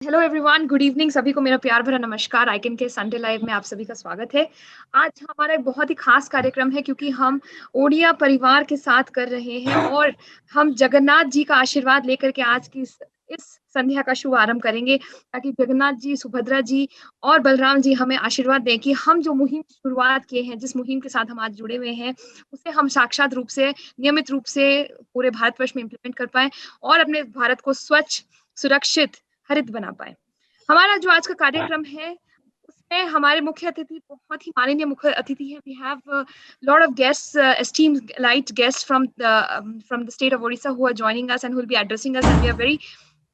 Hello everyone, good evening. सभी को मेरा प्यार भरा नमस्कार। आइकन के संडे लाइव में आप सभी का स्वागत है। आज हमारा एक बहुत ही खास कार्यक्रम है क्योंकि हम ओडिया परिवार के साथ कर रहे हैं और हम जगन्नाथ जी का आशीर्वाद लेकर के आज की इस संध्या का शुभारंभ करेंगे ताकि जगन्नाथ जी, सुभद्रा जी और बलराम जी हमें आशीर्वाद दें कि हम जो मुहिम शुरुआत किए हैं, जिस मुहिम के साथ हम आज जुड़े हुए हैं, उसे हम साक्षात रूप से, नियमित रूप से पूरे भारतवर्ष में इम्प्लीमेंट कर पाए और अपने भारत को स्वच्छ, सुरक्षित, हरित बना पाए। हमारा जो आज का कार्यक्रम है उसमें हमारे मुख्य अतिथि बहुत ही माननीय मुख्य अतिथि है। We have lot of guests, esteemed light guests from the state of Odisha who are joining us and who will be addressing us, and we are very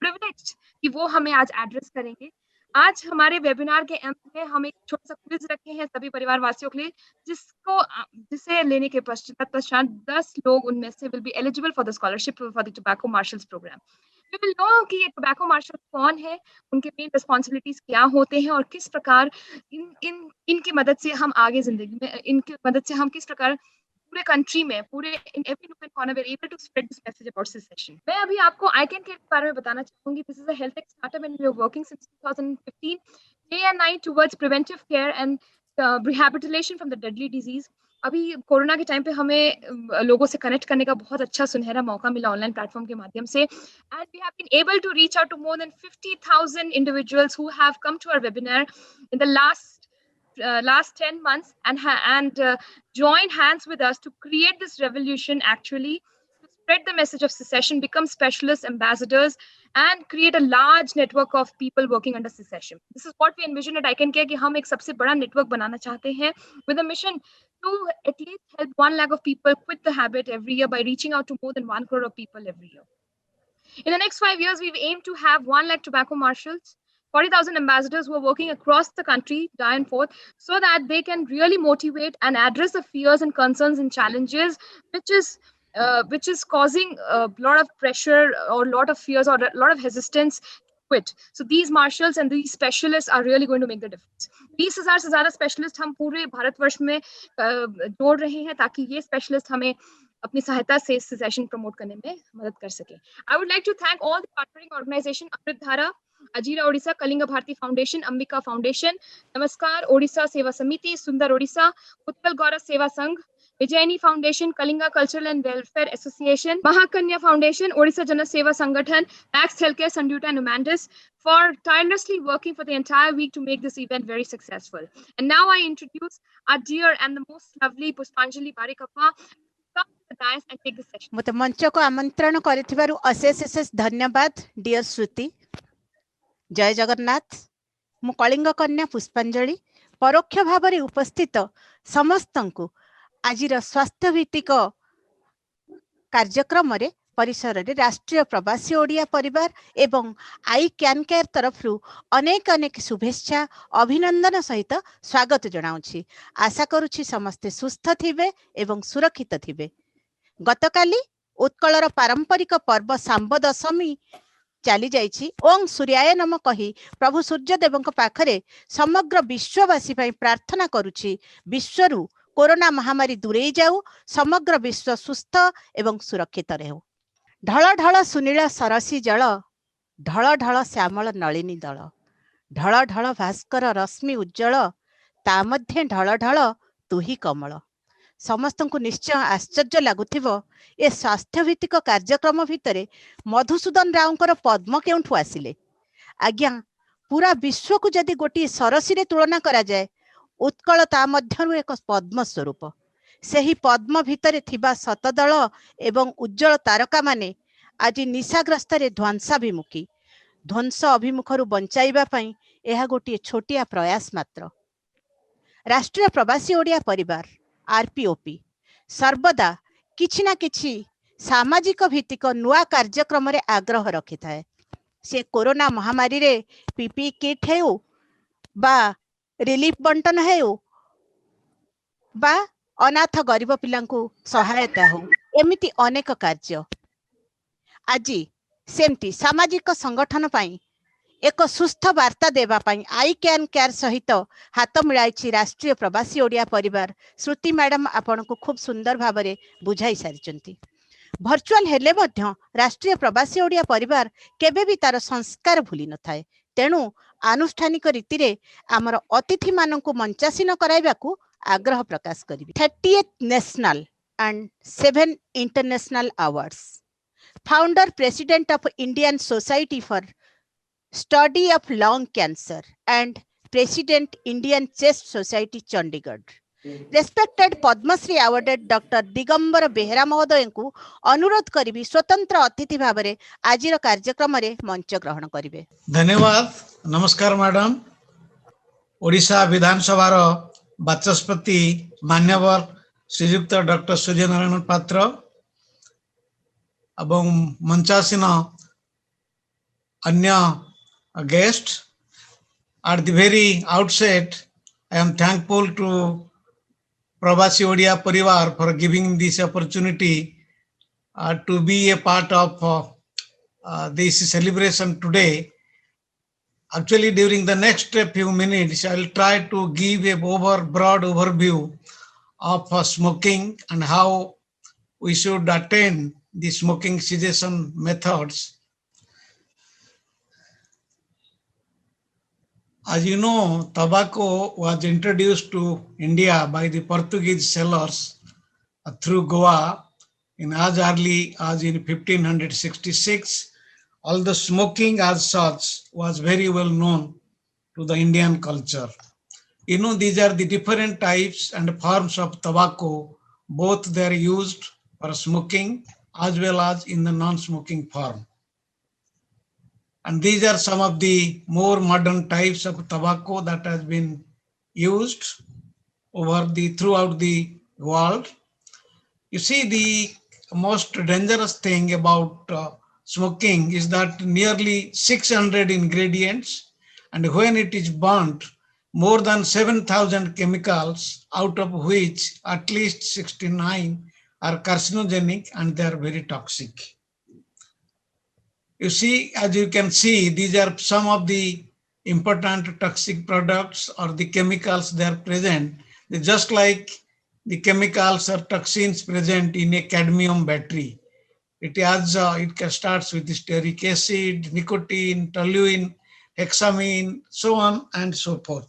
privileged कि वो हमें आज एड्रेस करेंगे। आज हमारे वेबिनार के अंत में हम एक छोटा सा क्विज रखे हैं सभी परिवार वासियों के लिए, जिसे लेने के पश्चात 10 लोग उनमें से will be eligible for the scholarship for the tobacco marshals program. We will know कि ये टोबैको मार्शल कौन है, उनके मेन रिस्पॉन्सिबिलिटीज क्या होते हैं और किस प्रकार इनकी मदद से हम आगे जिंदगी में, इनकी मदद से हम किस प्रकार पूरे कंट्री में, पूरे in every nook and corner we are able to spread this message about cessation. मैं अभी आपको ICanCaRe के बारे में बताना चाहूंगी। This is a health tech startup and we are working since 2015 day and night towards preventive care and rehabilitation from the deadly disease. अभी corona के टाइम पे हमें लोगों से कनेक्ट करने का बहुत अच्छा सुनहरा मौका मिला ऑनलाइन प्लेटफॉर्म के माध्यम से, and we have been able to reach out to more than 50,000 individuals who have come to our webinar in the last 10 months and join hands with us to create this revolution, actually to spread the message of secession, become specialist ambassadors and create a large network of people working under secession. This is what we envision at ICanCaRe कि हम एक सबसे बड़ा network बनाना चाहते हैं with a mission to at least help 1 lakh of people quit the habit every year by reaching out to more than 1 crore of people every year. In the next 5 years, we've aimed to have 1 lakh tobacco marshals, 40,000 ambassadors who are working across the country, die and forth, so that they can really motivate and address the fears and concerns and challenges, which is causing a lot of pressure or a lot of fears or a lot of resistance to quit. So these marshals and these specialists are really going to make the difference. 20,000 से ज़्यादा specialist हम पूरे भारतवर्ष में जोड़ रहे हैं ताकि ये स्पेशलिस्ट हमें अपनी सहायता से इस सेशन प्रमोट करने में मदद कर सके। I would like to thank all the partnering organisation, Amrit Dhara, Ajira Odisha, Kalinga Bharati foundation, Ambika foundation, Namaskar Odisha सेवा समिति, सुंदर Odisha, Utkal Gaurav Seva Sangh, Vijayini foundation, Kalinga cultural and welfare association, Mahakanya foundation, Odisha Jan Seva Sangathan, Max healthcare, संड्यूटा एंड ह्यूमैंटिस for tirelessly working for the entire week to make this event very successful. And now I introduce our dear and the most lovely Pushpanjali Barikappa. मत मंच को आमंत्रण करिथिबारु अशेष अशेष धन्यवाद dear श्रुति। जय जगन्नाथ। मु कलिंग कन्या पुष्पांजलि परोक्ष भाव में उपस्थित समस्तंकु आजिर स्वास्थ्य भित्तिक कार्यक्रम रे परिसर रे राष्ट्रीय प्रवासी ओडिया परिवार एवं ICanCaRe तरफ अनेक अनेक शुभेच्छा अभिनंदन सहित स्वागत जनाऊछि। आशा करुछि समस्ते सुस्थ थिबे एवं सुरक्षित थिबे। गतकाली उत्कलर पारंपरिक पर्व सांब दशमी चली जाइछि। ओं सूर्याय नम कही प्रभु सूर्यदेव पाखरे समग्र विश्ववासी प्रार्थना करुछि विश्वरु कोरोना महामारी दूरे जाऊ, समग्र विश्व सुस्थ एवं सुरक्षित रहू। ढळ ढळ सुनील सरसी जल, ढळ ढळ श्यामल नलिनी दल, ढळ ढळ भास्कर रश्मि उज्जवल, ता मध्ये ढळ ढळ तुही कमल। समस्तंकु निश्चय आश्चर्य लागुथिबो ए स्वास्थ्य भित्तिक कार्यक्रम भितरे मधुसूदन रावकर पद्म केउठु आसिले। आज्ञा पूरा विश्व को जदि गोटी सरसी रे तुलना करा जाए, उत्कल ता मध्यरु एक पद्म स्वरूप। सेही पद्म भितरे थिबा शतदल एवं उज्जवल तारका माने आज निशाग्रस्त रे ध्वंसाभिमुखी। ध्वंस अभिमुखरु बंचाइबा पई एहा गोटी छोटिया प्रयास मात्र। राष्ट्रीय प्रवासी ओडिया परिवार RPOP सर्वदा किछि ना किछि सामाजिक भित्तिक नुआ कार्यक्रम रे आग्रह रखि थाए। से कोरोना महामारी रे PPE किट हेउ बा रिलीफ बंटन हेउ बा अनाथ गरीब पिलांकु सहायता हो, एमिति अनेक कार्य। आज सेमती सामाजिक संगठन पाई एक सुस्थ वार्ता देवा पाई ICanCaRe सहित हाथ मिलाई राष्ट्रीय प्रवासी ओडिया परिवार। श्रुति मैडम आपन को खूब सुंदर भाव में बुझाई सारी। भर्चुआल हेले मध्य राष्ट्रीय प्रवासी ओडिया परिवार केबे भी तार संस्कार भूली न थाए। तेणु आनुष्ठानिक रीति रे आमर अतिथि मानकु मंचासीन कराइबाकू आग्रह प्रकाश करिबि। 30th national and 7 international awards. Founder President of Indian Society for Study of Lung Cancer and President Indian Chest Society Chandigarh. Respected Padmashri awarded Dr. Digambar Behera महोदय को अनुरोध करिबि स्वतंत्र अतिथि भाबरे आजिर कार्यक्रम रे मंच ग्रहण करिवे। धन्यवाद। नमस्कार मैडम। ओडिशा विधानसभा बाचस्पति मान्यवर श्रीयुक्त डॉक्टर सूर्यनारायण पात्र एवं मंचासीन अन्य guest, at the very outset I am thankful to Prabasi Odia Paribar for giving this opportunity to be a part of this celebration today. Actually, during the next few minutes, I will try to give a broad overview of smoking and how we should attain the smoking cessation methods. As you know, tobacco was introduced to India by the Portuguese settlers through Goa in as early as in 1566. Although smoking as such was very well known to the Indian culture. You know, these are the different types and forms of tobacco. Both they are used for smoking as well as in the non-smoking form. And these are some of the more modern types of tobacco that has been used throughout the world. You see, the most dangerous thing about smoking is that nearly 600 ingredients, and when it is burnt, more than 7,000 chemicals, out of which at least 69 are carcinogenic and they are very toxic. You see, as you can see, these are some of the important toxic products or the chemicals that are present. They're just like the chemicals or toxins present in a cadmium battery. It starts with stearic acid, nicotine, toluene, hexamine, so on and so forth.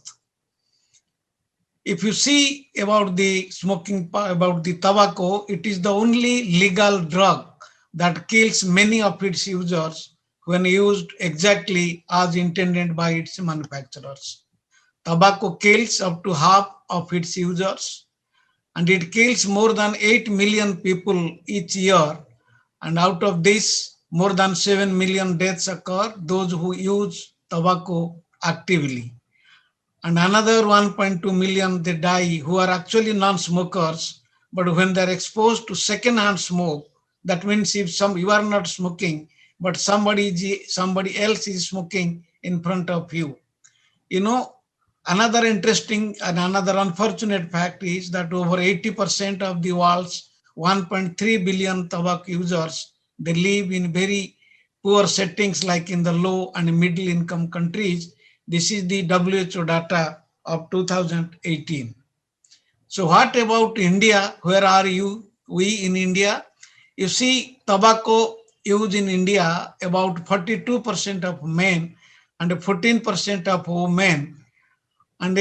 If you see about the smoking, about the tobacco, it is the only legal drug that kills many of its users when used exactly as intended by its manufacturers. Tobacco kills up to half of its users, and it kills more than 8 million people each year. And out of this, more than 7 million deaths occur, those who use tobacco actively. And another 1.2 million they die who are actually non-smokers, but when they're exposed to second-hand smoke, that means if you are not smoking, but somebody else is smoking in front of you. You know, another interesting and another unfortunate fact is that over 80% of the world's 1.3 billion tobacco users, they live in very poor settings like in the low and middle income countries. This is the WHO data of 2018. So what about India? Where are we in India? You see, tobacco use in India, about 42% of men and 14% of women, and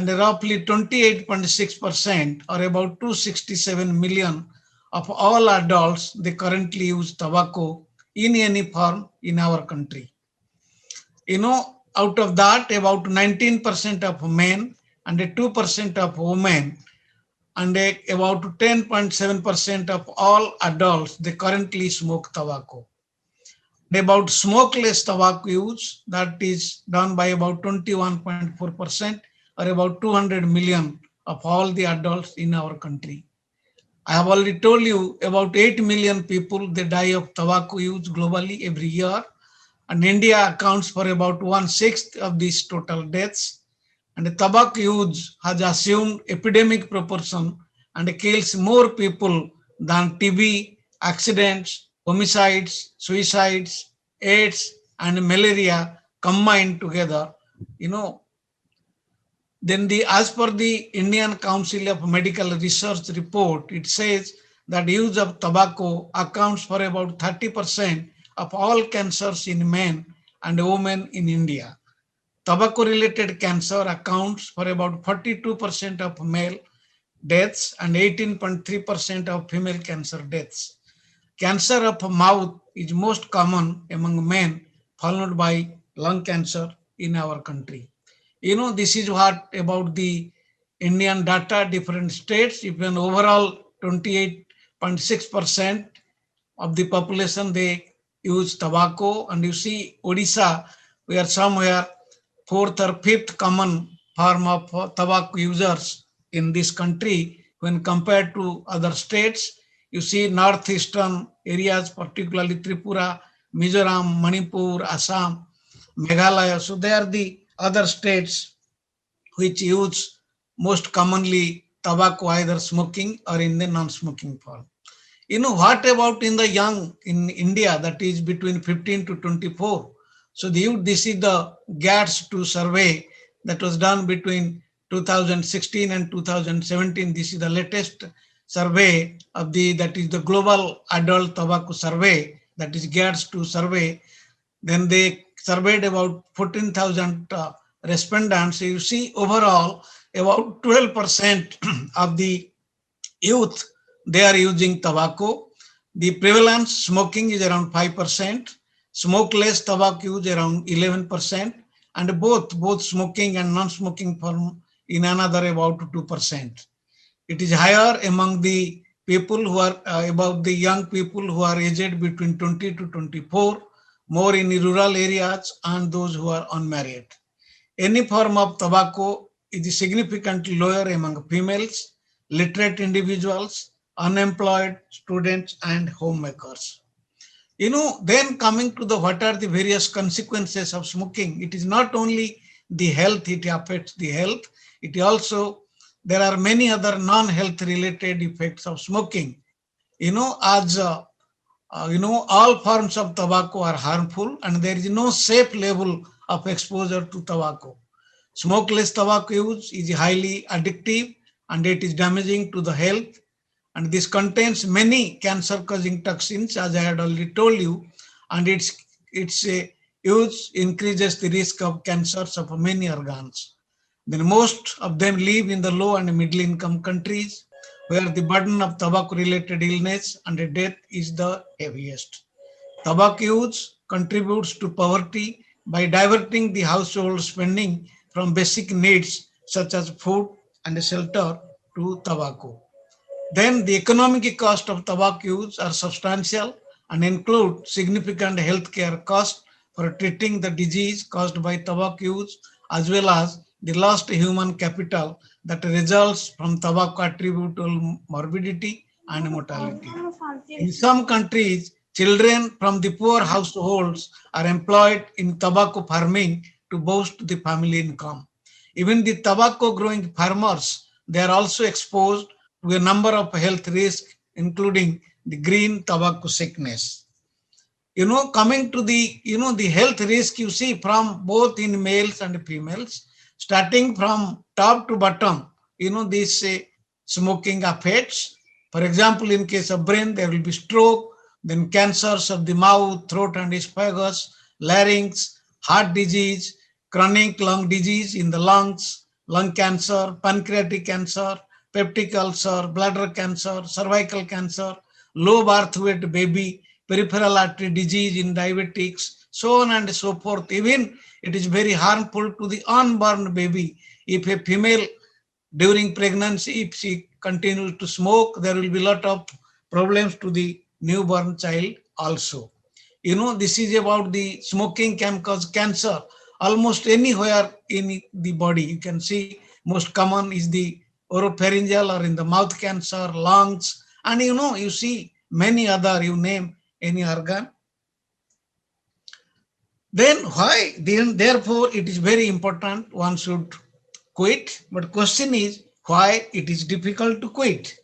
roughly 28.6% or about 267 million of all adults, they currently use tobacco in any form in our country. You know, out of that, about 19% of men and 2% of women and about 10.7% of all adults, they currently smoke tobacco. About smokeless tobacco use, that is done by about 21.4% or about 200 million of all the adults in our country. I have already told you about 8 million people, they die of tobacco use globally every year. And India accounts for about 1/6 of these total deaths. And the tobacco use has assumed epidemic proportion and kills more people than TB, accidents, homicides, suicides, AIDS, and malaria combined together. You know, then as per the Indian Council of Medical Research report, it says that use of tobacco accounts for about 30% of all cancers in men and women in India. Tobacco-related cancer accounts for about 42% of male deaths and 18.3% of female cancer deaths. Cancer of mouth is most common among men, followed by lung cancer in our country. This is what about the Indian data, different states. If an overall 28.6% of the population, they use tobacco, and you see Odisha, we are somewhere fourth or fifth common form of tobacco users in this country when compared to other states. You see northeastern areas, particularly Tripura, Mizoram, Manipur, Assam, Meghalaya. So they are the other states which use most commonly tobacco, either smoking or in the non-smoking form. What about in the young in India, that is between 15 to 24? So this is the GATS2 survey that was done between 2016 and 2017. This is the latest survey of that is the Global Adult Tobacco Survey, that is GATS2 survey. Then they surveyed about 14,000 respondents. So you see overall about 12% of the youth, they are using tobacco. The prevalence smoking is around 5%, smokeless tobacco use around 11%, and both smoking and non-smoking form in another about 2%. It is higher among the people who are about the young people who are aged between 20 to 24, more in rural areas, and those who are unmarried. Any form of tobacco is significantly lower among females, literate individuals, unemployed students, and homemakers. Then coming to what are the various consequences of smoking, it is not only the health, it affects the health, it also, there are many other non-health related effects of smoking. As all forms of tobacco are harmful, and there is no safe level of exposure to tobacco. Smokeless tobacco use is highly addictive and it is damaging to the health. And this contains many cancer-causing toxins, as I had already told you, and its use increases the risk of cancers of many organs. Then most of them live in the low and middle-income countries, where the burden of tobacco-related illness and death is the heaviest. Tobacco use contributes to poverty by diverting the household spending from basic needs such as food and shelter to tobacco. Then the economic cost of tobacco use are substantial and include significant healthcare costs for treating the disease caused by tobacco use, as well as the lost human capital that results from tobacco attributable morbidity and mortality. In some countries, children from the poor households are employed in tobacco farming to boost the family income. Even the tobacco growing farmers, they are also exposed to a number of health risks, including the green tobacco sickness. Coming to the health risk, you see from both in males and females, starting from top to bottom, this smoking affects. For example, in case of brain, there will be stroke, then cancers of the mouth, throat and esophagus, larynx, heart disease, chronic lung disease in the lungs, lung cancer, pancreatic cancer, peptic ulcer, bladder cancer, cervical cancer, low birth weight baby, peripheral artery disease in diabetics, so on and so forth. Even it is very harmful to the unborn baby. If a female during pregnancy, if she continues to smoke, there will be a lot of problems to the newborn child also. This is about the smoking can cause cancer almost anywhere in the body. You can see most common is the oropharyngeal or in the mouth cancer, lungs, and you see many other, you name any organ. Then why? Therefore, it is very important one should quit. But question is why it is difficult to quit?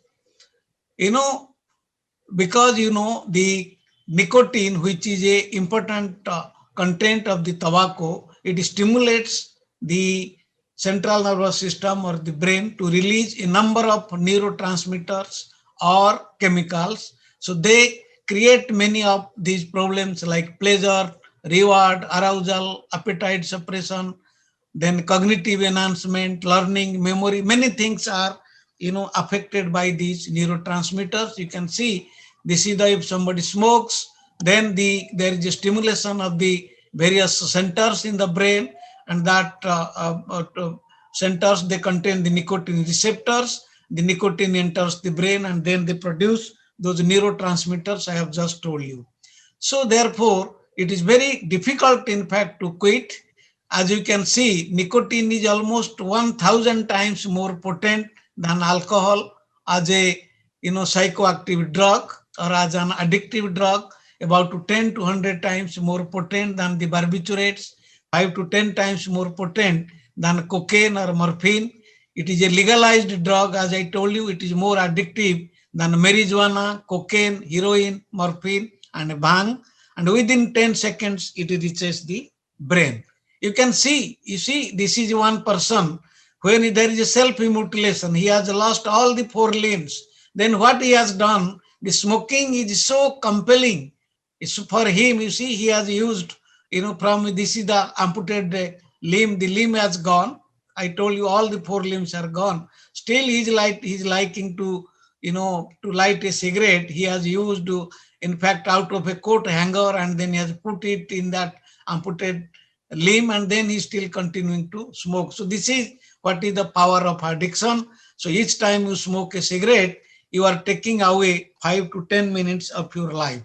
Because the nicotine, which is a important content of the tobacco, it stimulates the central nervous system or the brain to release a number of neurotransmitters or chemicals. So they create many of these problems like pleasure reward, arousal, appetite suppression, then cognitive enhancement, learning, memory, many things are affected by these neurotransmitters. You can see this is if somebody smokes, then there is a stimulation of the various centers in the brain, and that centers, they contain the nicotine receptors. The nicotine enters the brain and then they produce those neurotransmitters I have just told you. So therefore, it is very difficult, in fact, to quit. As you can see, nicotine is almost 1,000 times more potent than alcohol as a psychoactive drug or as an addictive drug, about 10 to 100 times more potent than the barbiturates, 5 to 10 times more potent than cocaine or morphine. It is a legalized drug. As I told you, it is more addictive than marijuana, cocaine, heroin, morphine, and bang. And within 10 seconds, it reaches the brain. You can see, this is one person. When there is a self-mutilation, he has lost all the 4 limbs. Then what he has done, the smoking is so compelling. It's for him, he has used, from this is the amputated limb, the limb has gone. I told you all the 4 limbs are gone. Still he's liking to, to light a cigarette. He has used, in fact, out of a coat hanger, and then he has put it in that amputated limb, and then he's still continuing to smoke. So this is what is the power of addiction. So each time you smoke a cigarette, you are taking away 5 to 10 minutes of your life.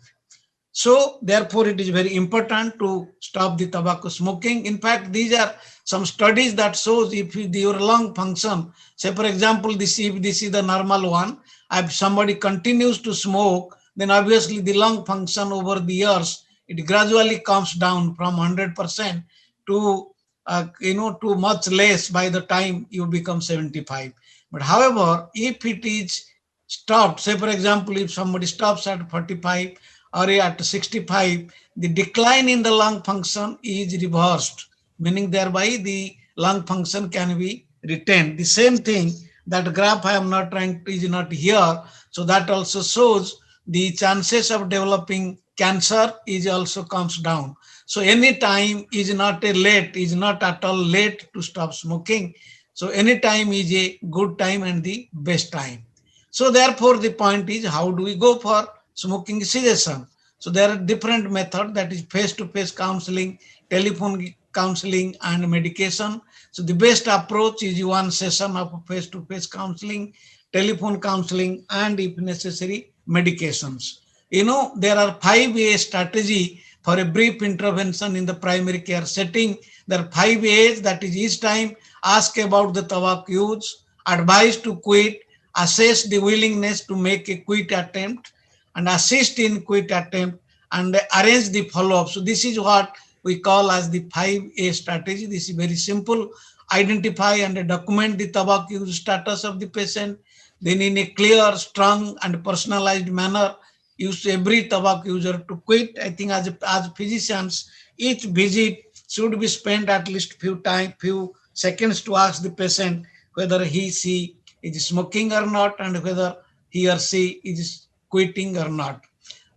So therefore, it is very important to stop the tobacco smoking. In fact, these are some studies that shows if your lung function, say for example, if this is the normal one, if somebody continues to smoke, then obviously the lung function over the years, it gradually comes down from 100% to to much less by the time you become 75. But however, if it is stopped, say for example, if somebody stops at 45 or at 65, the decline in the lung function is reversed, meaning thereby the lung function can be retained. The same thing, that graph I am not trying to, is not here. So that also shows the chances of developing cancer is also comes down. So any time is not at all late to stop smoking. So any time is a good time and the best time. So therefore, the point is, how do we go for smoking cessation? So there are different methods, that is face-to-face counseling, telephone counseling, and medication. So the best approach is one session of face-to-face counseling, telephone counseling, and if necessary, medications. There are 5A strategy for a brief intervention in the primary care setting. There are 5 A's, that is each time ask about the tobacco use, advise to quit, assess the willingness to make a quit attempt, and assist in quit attempt, and arrange the follow-up. So this is what we call as the 5A strategy. This is very simple. Identify and document the tobacco use status of the patient. Then in a clear, strong, and personalized manner, use every tobacco user to quit. I think as physicians, each visit should be spent at least few seconds to ask the patient whether she is smoking or not, and whether he or she is quitting or not.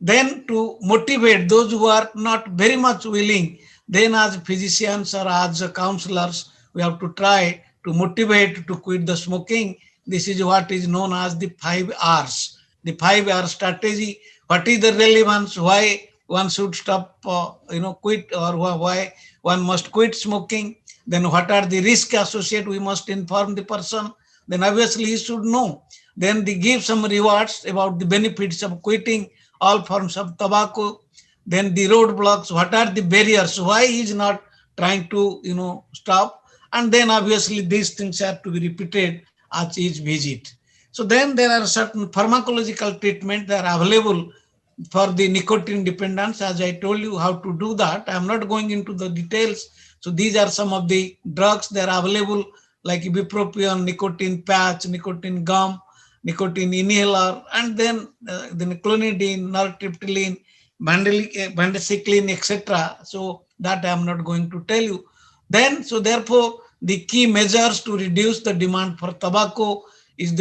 Then to motivate those who are not very much willing, then as physicians or as counselors, we have to try to motivate to quit the smoking. This is what is known as the 5 R's. The 5 R strategy. What is the relevance? Why one should stop, quit, or why one must quit smoking? Then what are the risks associated? We must inform the person. Then obviously he should know. Then they give some rewards about the benefits of quitting all forms of tobacco. Then the roadblocks, what are the barriers, why he is not trying to stop. And then obviously these things have to be repeated at each visit. So then there are certain pharmacological treatment that are available for the nicotine dependence. As I told you how to do that, I am not going into the details. So these are some of the drugs that are available, like ibuprofen, nicotine patch, nicotine gum, nicotine inhaler, and then clonidine, nortriptyline, bandiciclin, etc. So that I am not going to tell you. Then, so therefore, the key measures to reduce the demand for tobacco is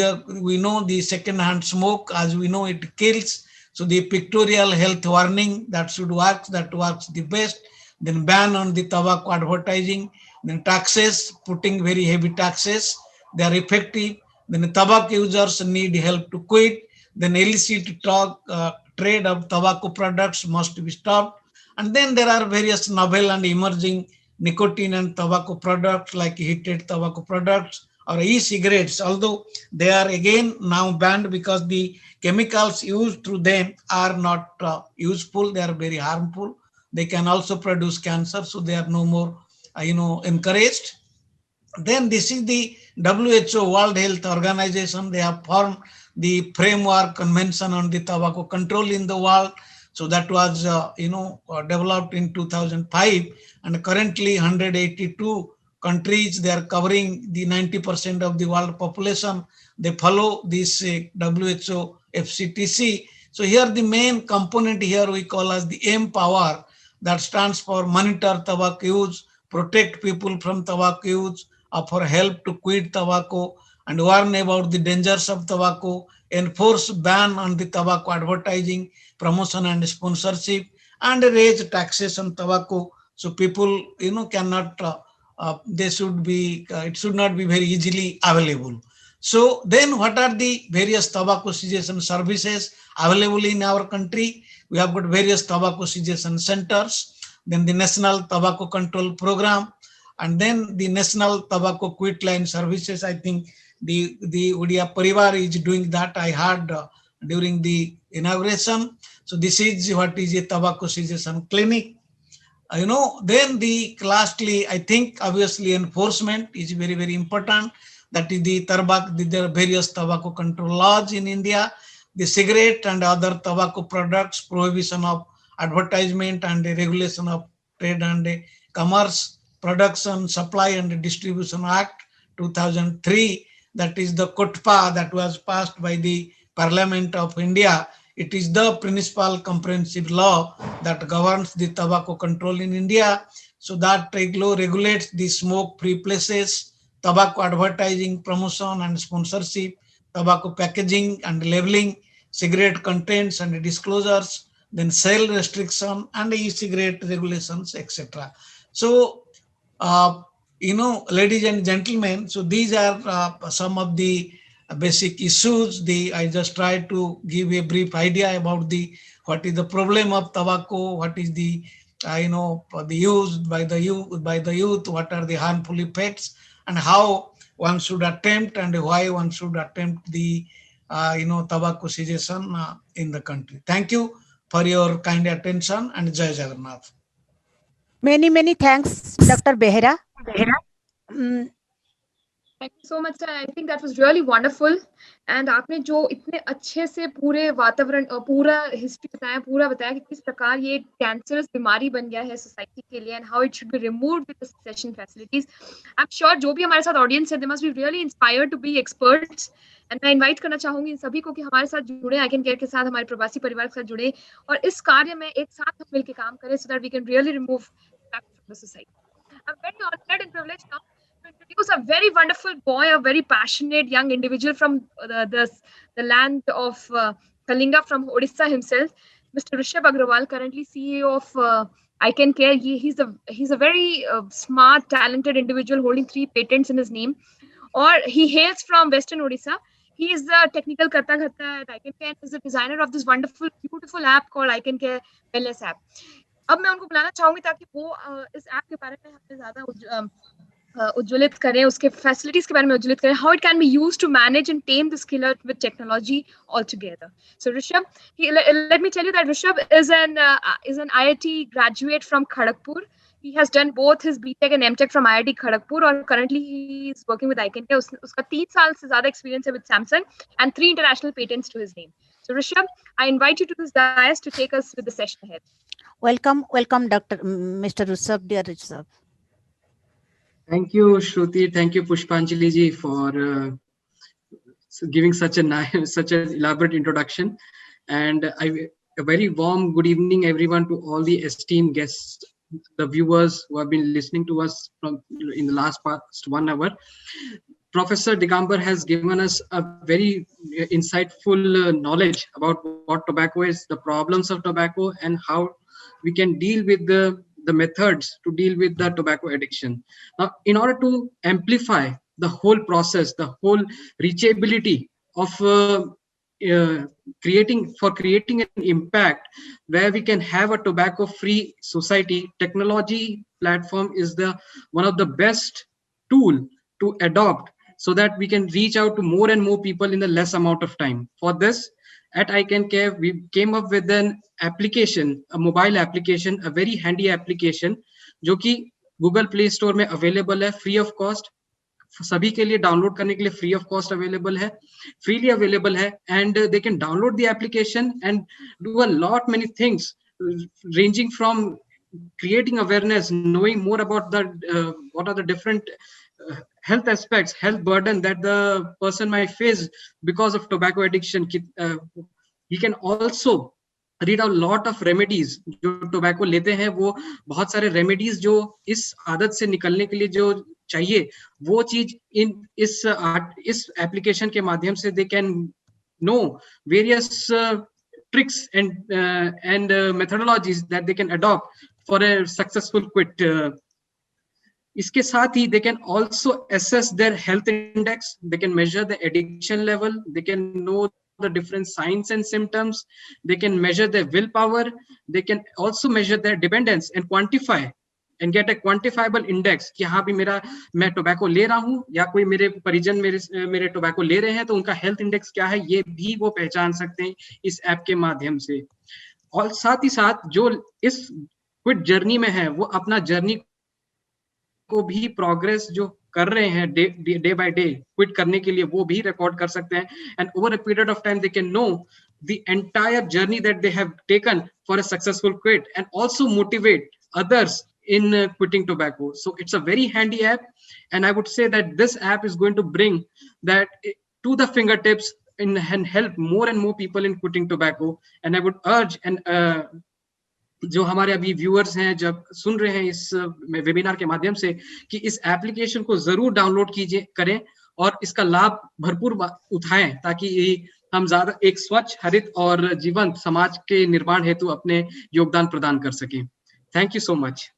we know the second-hand smoke, as we know it kills. So the pictorial health warning, that should work, that works the best. then ban on the tobacco advertising, then taxes, putting very heavy taxes, they are effective. Then the tobacco users need help to quit. Then illicit trade of tobacco products must be stopped. And then there are various novel and emerging nicotine and tobacco products like heated tobacco products or e-cigarettes, although they are again now banned because the chemicals used through them are not useful, they are very harmful. They can also produce cancer, so they are no more encouraged. Then this is the WHO, World Health Organization. They have formed the framework convention on the tobacco control in the world. So that was, developed in 2005, and currently 182 countries, they are covering the 90% of the world population. They follow this WHO FCTC. So here the main component here we call as the M power, that stands for monitor tobacco use, protect people from tobacco use, offer help to quit tobacco, and warn about the dangers of tobacco, enforce ban on the tobacco advertising, promotion and sponsorship, and raise taxes on tobacco. So people, cannot, they should be, it should not be very easily available. So then what are the various tobacco cessation services available in our country? We have got various tobacco cessation centers, then the National Tobacco Control Program, and then the National Tobacco Quit Line Services. I think the Odia Paribar is doing that. I heard during the inauguration. So this is what is a tobacco cessation clinic. Then lastly, I think obviously enforcement is very, very important. That is there are various tobacco control laws in India, the cigarette and other tobacco products, prohibition of advertisement and the regulation of trade and commerce, production, supply and distribution act 2003. That is the KOTPA that was passed by the Parliament of India. It is the principal comprehensive law that governs the tobacco control in India. So that law regulates the smoke-free places, tobacco advertising, promotion and sponsorship, tobacco packaging and labeling, cigarette contents and disclosures, then sale restriction and e-cigarette regulations, etc. So, ladies and gentlemen, so these are some of the basic issues. I just tried to give a brief idea about what is the problem of tobacco, what is the the use by the youth, what are the harmful effects, and how one should attempt and why one should attempt the tobacco cessation in the country. Thank you for your kind attention, and Jai Jagannath. Many thanks, Dr. Behera. Thank you so much, sir. I think that was really wonderful. And आपने जो इतने अच्छे से पूरे वातावरण पूरा history बताया, पूरा बताया कि किस प्रकार ये कैंसरस बीमारी बन गया है सोसाइटी के लिए, and how it should be removed with the cessation facilities. I'm sure जो भी हमारे साथ ऑडियंस है, they must be really inspired to be experts. And मैं इनवाइट करना चाहूंगी इन सभी को कि हमारे साथ जुड़े, ICanCaRe के साथ, हमारे प्रवासी परिवार के साथ जुड़े और इस कार्य में एक साथ मिलकर काम करें, so that we can really remove that from the society. I'm very honored and privileged now to introduce a very wonderful boy, a very passionate young individual from the land of Kalinga, from Odisha himself, Mr. Rishabh Agrawal, currently CEO of ICanCaRe. He's a very smart, talented individual holding 3 patents in his name. Or he hails from Western Odisha. He is the technical karta at ICanCaRe and is the designer of this wonderful, beautiful app called ICanCaRe Wellness app. अब मैं उनको बुलाना चाहूंगी ताकि वो इस app के बारे में हमें ज्यादा उज्ज्वलित करें, उसके फैसिलिटीज के बारे में उज्ज्वलित करें, how it can be used to manage and tame this killer with technology altogether. So Rishabh, let me tell you that Rishabh is an IIT graduate from Kharagpur. He has done both his BTech and MTech from IIT Kharagpur, और currently he is working with ICanCaRe. उसका 3 साल से ज्यादा experience है with Samsung and 3 international patents to his name. So Rishabh, I invite you to this dais to take us with the session ahead. Welcome, Mr. Rishabh, dear Rishabh. Thank you, Shruti. Thank you, Pushpanjali ji, for giving such an elaborate introduction. And a very warm good evening, everyone, to all the esteemed guests, the viewers who have been listening to us in the last 1 hour. Professor Digambar has given us a very insightful knowledge about what tobacco is, the problems of tobacco, and how we can deal with the the methods to deal with the tobacco addiction. Now, in order to amplify the whole process, the whole reachability of creating an impact where we can have a tobacco-free society, technology platform is one of the best tool to adopt, so that we can reach out to more and more people in the less amount of time. For this, at ICanCaRe, we came up with an application, a mobile application, a very handy application, जो कि Google Play Store में available है, free of cost. सभी के लिए download करने के लिए फ्री ऑफ कॉस्ट अवेलेबल है, फ्रीली अवेलेबल है, and they can download the application and do a lot many things ranging from creating awareness, knowing more about what are the different health aspects, health burden that the person might face because of tobacco addiction. He can also read a lot of remedies. जो tobacco लेते हैं वो बहुत सारे remedies जो इस आदत से निकलने के लिए जो चाहिए, वो चीज इस एप्लीकेशन के माध्यम से they can know various tricks and methodologies that they can adopt for a successful quit. इसके साथ ही they can also assess their health index, they can measure the addiction level, they can know the different signs and symptoms, they can measure their willpower, they can also measure their dependence and quantify and get a quantifiable index कि हाँ भी मैं tobacco ले रहा हूँ या कोई मेरे परिजन मेरे टोबैको ले रहे हैं, तो उनका हेल्थ इंडेक्स क्या है ये भी वो पहचान सकते हैं इस ऐप के माध्यम से. और साथ ही साथ जो इस क्विट जर्नी में है वो अपना जर्नी को भी प्रोग्रेस जो कर रहे हैं डे बाय डे क्विट करने के लिए वो भी रिकॉर्ड कर सकते हैं, and over a period of time they can know the entire journey that they have taken for a successful quit and also motivate others in quitting tobacco. So it's a very handy app, and I would say that this app is going to bring that to the fingertips and help more and more people in quitting tobacco. And I would urge and जो हमारे अभी viewers हैं जब सुन रहे हैं इस webinar के माध्यम से कि इस एप्लीकेशन को जरूर डाउनलोड करें और इसका लाभ भरपूर उठाएं, ताकि हम ज्यादा एक स्वच्छ, हरित और जीवंत समाज के निर्माण हेतु अपने योगदान प्रदान कर सकें. Thank you so much.